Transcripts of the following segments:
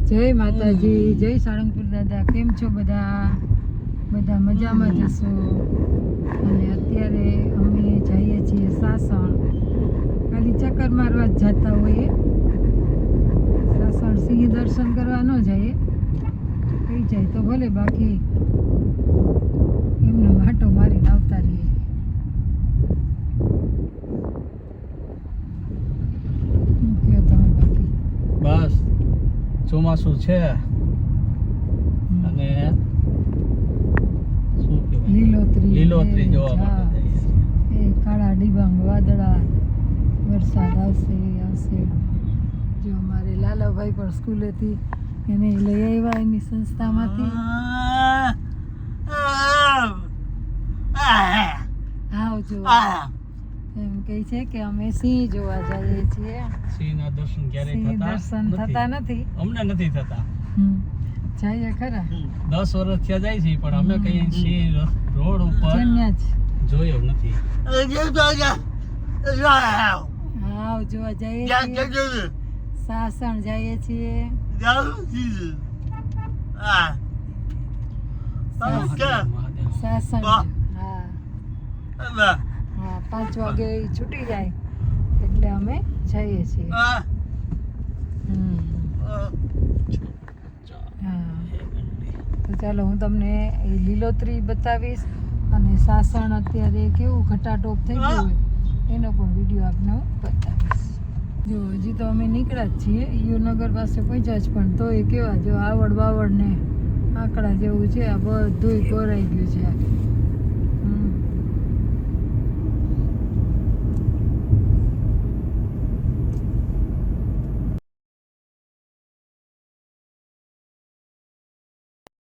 જય માતાજી, જય સાળંગપુર દાદા. કેમ છો બધા? બધા મજામાં જશો. અને અત્યારે અમે જઈએ છીએ સાસણ. ખાલી ચક્કર મારવા જ જતા હોઈએ. સાસણ સિંહ દર્શન કરવા ન જઈએ, થઈ જાય તો ભલે, બાકી એમને માટો મારીને આવતા રહીએ. કયો તમે બાકી? બસ ચોમાસું છે અને શું કહેવાય, લીલોતરી જોવા માટે જઈએ છીએ. એ કાળા ડિબાંગ વાદળા, વરસાદ આવશે. જો અમારે લાલાભાઈ પણ સ્કૂલેથી એને લઈ આવ્યા એની સંસ્થામાંથી. આવજો એમ કહે છે કે અમે સિંહ જોવા જઈએ છીએ. સિંહના દર્શન ક્યારેય થતા નથી. અમને નથી થતા. જઈએ ખરા. 10 વર્ષ થયા જાય છે પણ અમે કઈ સિંહ રોડ ઉપર જોયો નથી. આવ જોવા જઈએ છીએ. સાસણ જઈએ છીએ. સાસણ, હા 5 વાગે છૂટી જાય એટલે અમે જઈએ છીએ. હા, તો ચાલો હું તમને એ લીલોતરી બતાવીશ અને સાસણ અત્યારે કેવું ઘટાટોપ થઈ ગયું હોય એનો પણ વિડીયો આપને હું બતાવીશ. જો હજી તો અમે નીકળ્યા જ છીએ, યુનગર પાસે પહોંચ્યા જ, પણ તોય કેવા જો આવડ બાવડ ને આંકડા જેવું છે. આ બધુંય કોરાઈ ગયું છે.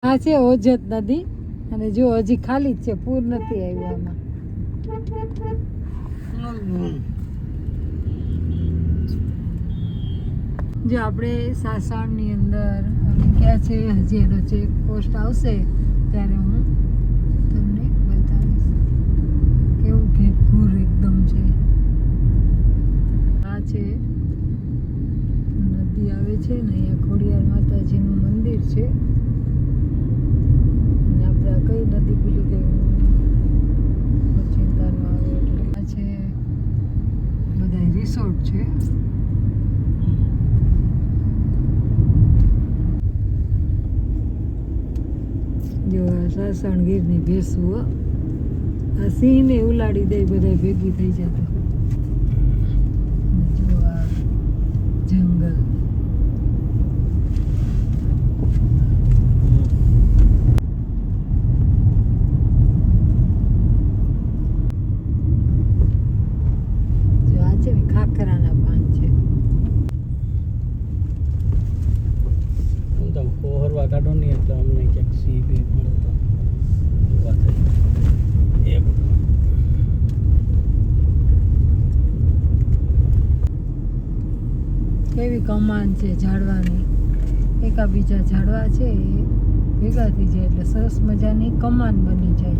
આ છે ઓજત નદી અને જો હજી ખાલી જ છે, પૂર નથી આવ્યું આમાં. જો આપણે સાસણની અંદર ક્યાં છે, હજી એનો ચેક પોસ્ટ આવશે ત્યારે હું તમને બતાવીશ. કેવું ઘેઘૂર એકદમ છે. આ છે નદી આવે છે ને, અહીંયા ખોડિયાર માતાજીનું મંદિર છે. કઈ નદી ભૂલી ગઈ, ચિંતા ન આવે એટલે. આ છે બધા રિસોર્ટ છે. જો આ સાસણ ગીરની ભેંસું, આ સિંહને ઉલાડી દે, બધા ભેગી થઈ જતા. જો આ જંગલ. ખાખરાના પાન છે. ફરવા કાઢો નહીં એટલે અમને ક્યાંક સિંહ બી મળે તો જોવા થઈ. કેવી કમાન છે ઝાડવાની, એકાબીજા ઝાડવા છે એ ભેગા થઈ જાય એટલે સરસ મજાની કમાન બની જાય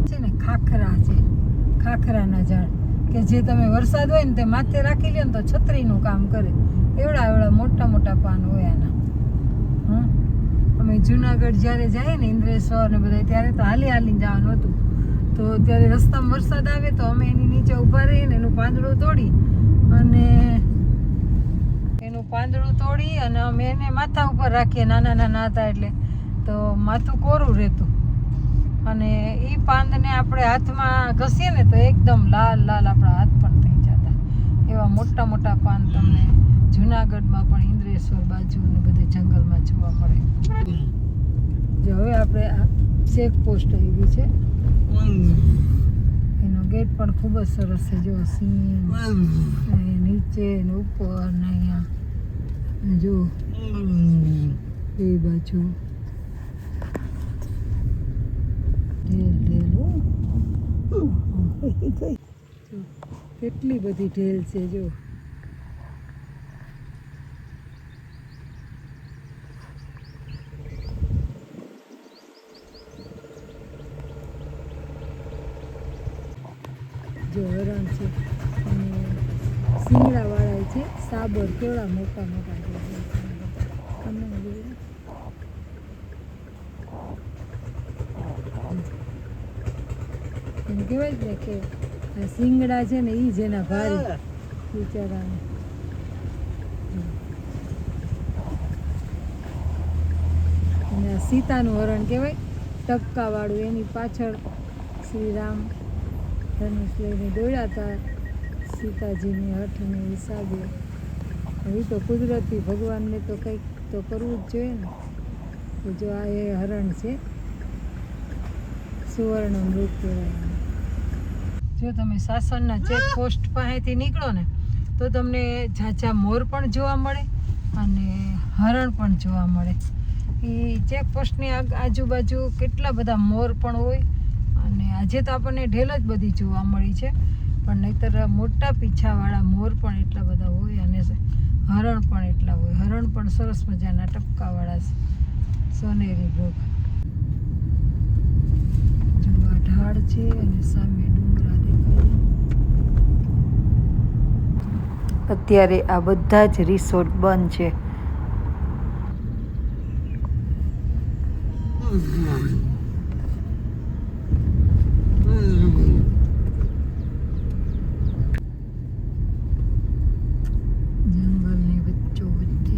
છે ને. ખાખરા છે, ખાખરાના ઝાડ કે જે તમે વરસાદ હોય ને તે માથે રાખી લે ને તો છત્રીનું કામ કરે. એવડા મોટા મોટા પાન હોય આના. અમે જુનાગઢ જ્યારે જઈએ ને ઇન્દ્રેશ્વર ને બધા, ત્યારે તો હાલીને જવાનું હતું. તો ત્યારે રસ્તામાં વરસાદ આવે તો અમે એની નીચે ઊભા રહીએ ને એનું પાંદડું તોડી અને અમે એને માથા ઉપર રાખીએ. નાના નાના હતા એટલે તો માથું કોરું રહેતું. અને એ પાંદને આપણે હાથમાં ઘસીએ ને તો એકદમ લાલ લાલ આપણા હાથ પણ થઈ જતા. એવા મોટા મોટા પાન તમને જુનાગઢમાં પણ ઇન્દ્રેશ્વર બાજુ ને બધે જંગલમાં જોવા મળે. જો હવે આપણે આ ચેક પોસ્ટ આવી છે, એનો ગેટ પણ ખૂબ જ સરસ છે. જો સિંહ નીચે ને ઉપર ને અહીંયા જો એ બાજુ કેટલી બધી ઢેલ છે. જો હરણ છે અને સિંગડા વાળા છે. સાબર કેવડા મોટા મોટા છે. કહેવાય જ ને કે આ શિંગડા છે ને એ જ એના ભારી બિચારાને. અને આ સીતાનું હરણ કહેવાય ટપકાવાળું, એની પાછળ શ્રી રામ ધનુષ લઈને દોડ્યા હતા સીતાજીની હઠને હિસાબે. એ તો કુદરતી, ભગવાનને તો કંઈક તો કરવું જ જોઈએ ને. તો જો આ એ હરણ છે, સુવર્ણ મૃગ કહેવાય. જો તમે સાસણના ચેકપોસ્ટ પાસેથી નીકળો ને તો તમને ઝાઝા મોર પણ જોવા મળે અને હરણ પણ જોવા મળે. એ ચેકપોસ્ટની આજુબાજુ કેટલા બધા મોર પણ હોય. અને આજે તો આપણને ઢેલ જ બધી જોવા મળી છે, પણ નહીંતર મોટા પીછાવાળા મોર પણ એટલા બધા હોય અને હરણ પણ એટલા હોય. હરણ પણ સરસ મજાના ટપકાવાળા સોનેરી મૃગ. જો આ ઢાળ છે અને સામે ડુંગરા દેખાય. અત્યારે આ બધા જ રિસોર્ટ બંધ છે. જંગલની વચ્ચોવચ્ચે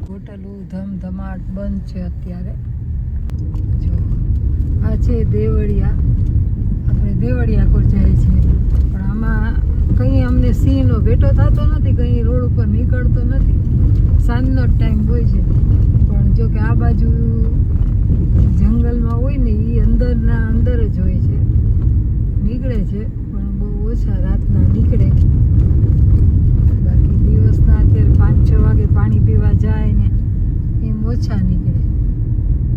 હોટલો ધમધમાટ બંધ છે અત્યારે. જો આ છે દેવળિયા. આપણે દેવળિયા કોર જાય છે, પણ આમાં કંઈ અમને સિંહનો ભેટો થતો નથી, કંઈ રોડ ઉપર નીકળતો નથી. સાંજનો જ ટાઈમ હોય છે, પણ જો કે આ બાજુ જંગલમાં હોય ને એ અંદરના અંદર જ હોય છે. નીકળે છે પણ બહુ ઓછા રાતના નીકળે. બાકી દિવસના અત્યારે 5-6 વાગે પાણી પીવા જાય ને એમ ઓછા નીકળે.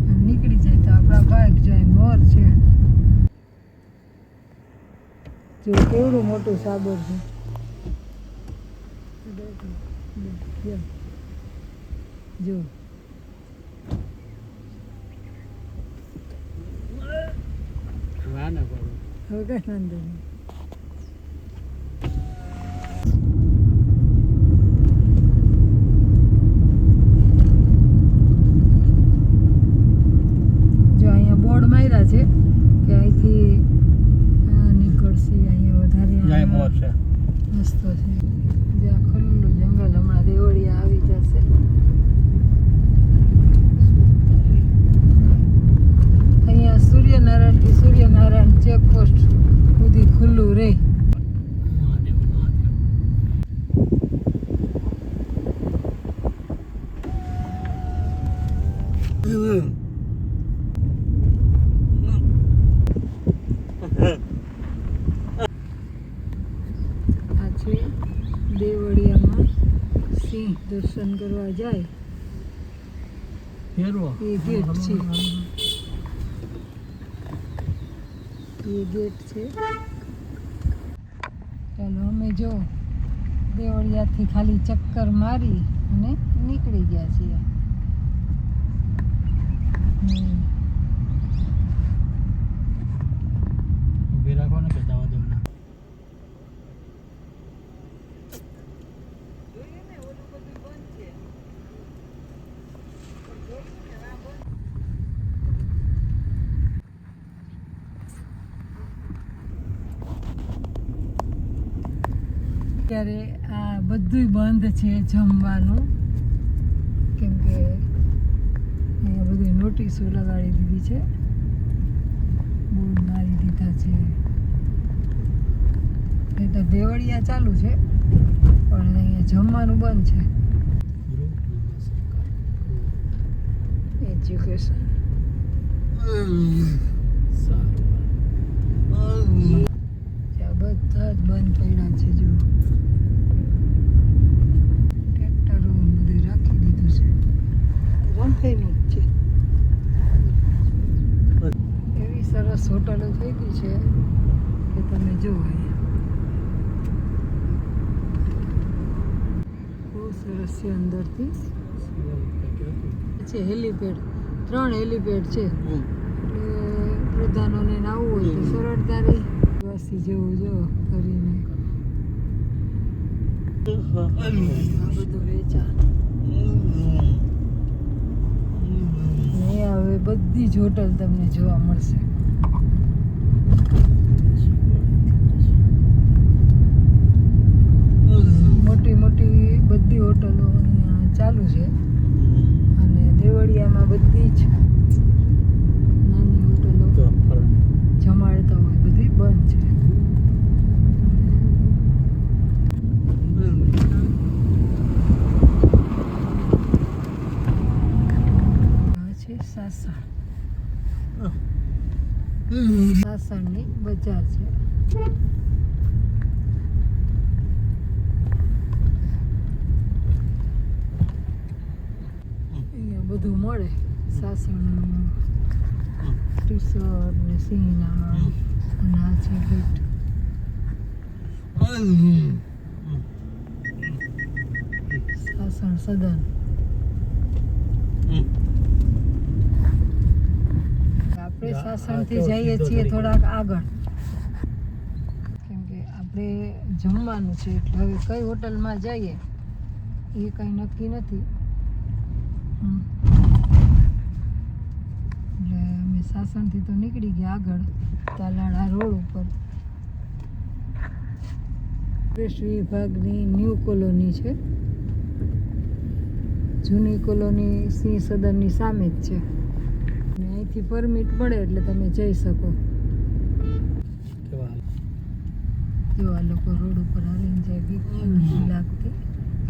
અને નીકળી જાય તો આપણા ભાગ જાય. મોર છે, જો કેવડું મોટું સાબર છે. જો હવે કઈ વાંધો નહીં. જો અહીંયા બોર્ડ માર્યા છે કે અહીંથી નીકળશે. અહીંયા વધારે મોર છે, મસ્ત છે. જ્યાં ખુલ્લું જંગલ. હમણાં દેવળિયા આવી જશે. અહીંયા સૂર્યનારાયણથી સૂર્યનારાયણ ચેકપોસ્ટ સુધી ખુલ્લું રહે. આ છે દેવળિયામાં સિંહ દર્શન કરવા જાય એ ગેટ છે. એ ગેટ છે. ચાલો અમે જો દેવળિયાથી ખાલી ચક્કર મારી અને નીકળી ગયા છીએ. ઊભી રાખો ને કે જવા દો ને. અત્યારે આ બધું બંધ છે જમવાનું, કેમ કે અહીંયા બધી નોટિસો લગાડી દીધી છે, બોર્ડ મારી દીધા છે. એ તો દેવળિયા ચાલુ છે પણ અહીંયા જમવાનું બંધ છે. એજ્યુકેશન બધા જ બંધ પડ્યા છે. જો ટ્રેક્ટરો બધું રાખી દીધું છે, રંફેનું જ છે. એવી સરસ હોટલો થઈ ગઈ છે કે તમે જુઓ અહીંયા બહુ સરસ છે. અંદરથી છે હેલીપેડ, 3 હેલીપેડ છે, એટલે પ્રધાનોને આવવું હોય તો સરળતા રહી. વાસી જેવું જો કરીને આ બધું વેચાણ. ને હવે બધી જ હોટલ તમને જોવા મળશે. મોટી મોટી બધી હોટલો અહીંયા ચાલુ છે અને દેવળિયામાં બધી જ નાની હોટલો જમાડતા હોય બધી બંધ છે. આ છે સાસણની બજાર છે. અહીંયા બધું મળે. સાસણ ટી-શર્ટ ને સીના અને આ છે ગીટ. સાસણ સદન. આપણે સાસણથી જઈએ છીએ થોડાક આગળ કેમ કે આપણે જમવાનું છે એટલે હવે કઈ હોટલમાં જઈએ એ કંઈ નક્કી નથી. એટલે અમે સાસણથી તો નીકળી ગયા આગળ તાલાળા રોડ ઉપર. ફોરેસ્ટ વિભાગની ન્યૂ કોલોની છે. જૂની કોલોની સિંહ સદનની સામે જ છે અને અહીંથી પરમિટ મળે એટલે તમે જઈ શકો. જો આ લોકો રોડ ઉપર હાલીને જાય બીક નથી લાગતી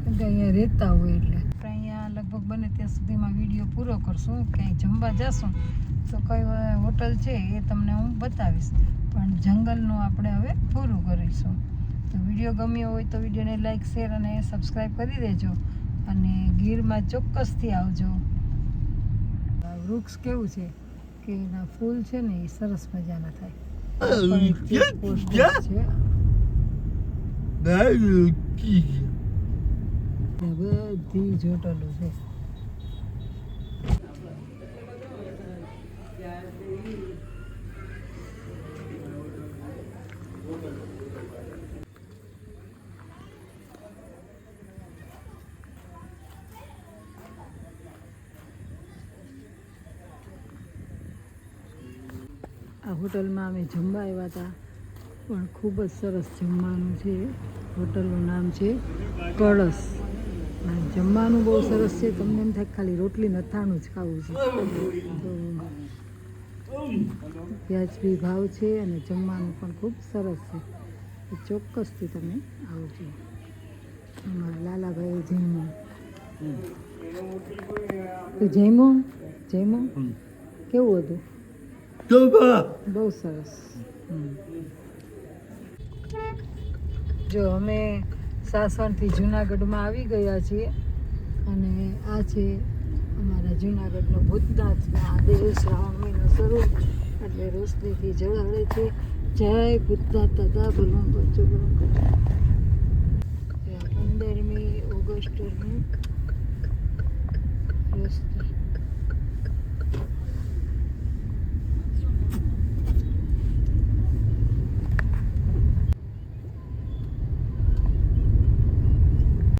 કેમ કે અહીંયા રહેતા હોય એટલે. અહીંયા લગભગ બને ત્યાં સુધીમાં વિડીયો પૂરો કરશું. ક્યાંય જમવા જશું તો કઈ હોટલ છે એ તમને હું બતાવીશ પણ જંગલનું આપણે હવે પૂરું કરીશું. તો વિડીયો ગમ્યો હોય તો વિડીયોને લાઈક શેર અને સબસ્ક્રાઈબ કરી દેજો અને ગીરમાં ચોક્કસથી આવજો. આ વૃક્ષ કેવું છે કે એના ફૂલ છે ને એ સરસ મજાના થાય. પણ એક ચેકપોસ્ટ છે. બધી જ હોટલો છે. આ હોટલમાં અમે જમવા આવ્યા હતા પણ ખૂબ જ સરસ જમવાનું છે. હોટલનું નામ છે કળશ. જમવાનું બહુ સરસ છે. તમને એમ થાય ખાલી રોટલી અથાણું જ ખાવું છે તો વ્યાજબી ભાવ છે અને જમવાનું પણ ખૂબ સરસ છે. તો ચોક્કસથી તમે આવજો. અમારા લાલાભાઈ જમ્યો. તો જમ્યો કેવું હતું? બહુ સરસ. જો અમે સાસણથી જુનાગઢમાં આવી ગયા છીએ અને આ છે અમારા જુનાગઢનો ભૂતનાથ. આ દેવ શ્રાવણ મહિનો શરૂ એટલે રોશનીથી ઝળહળે છે. જય ભૂતનાથ દાદા ભલું કરજો ભલું કરજો. 15મી ઓગસ્ટની રોશની.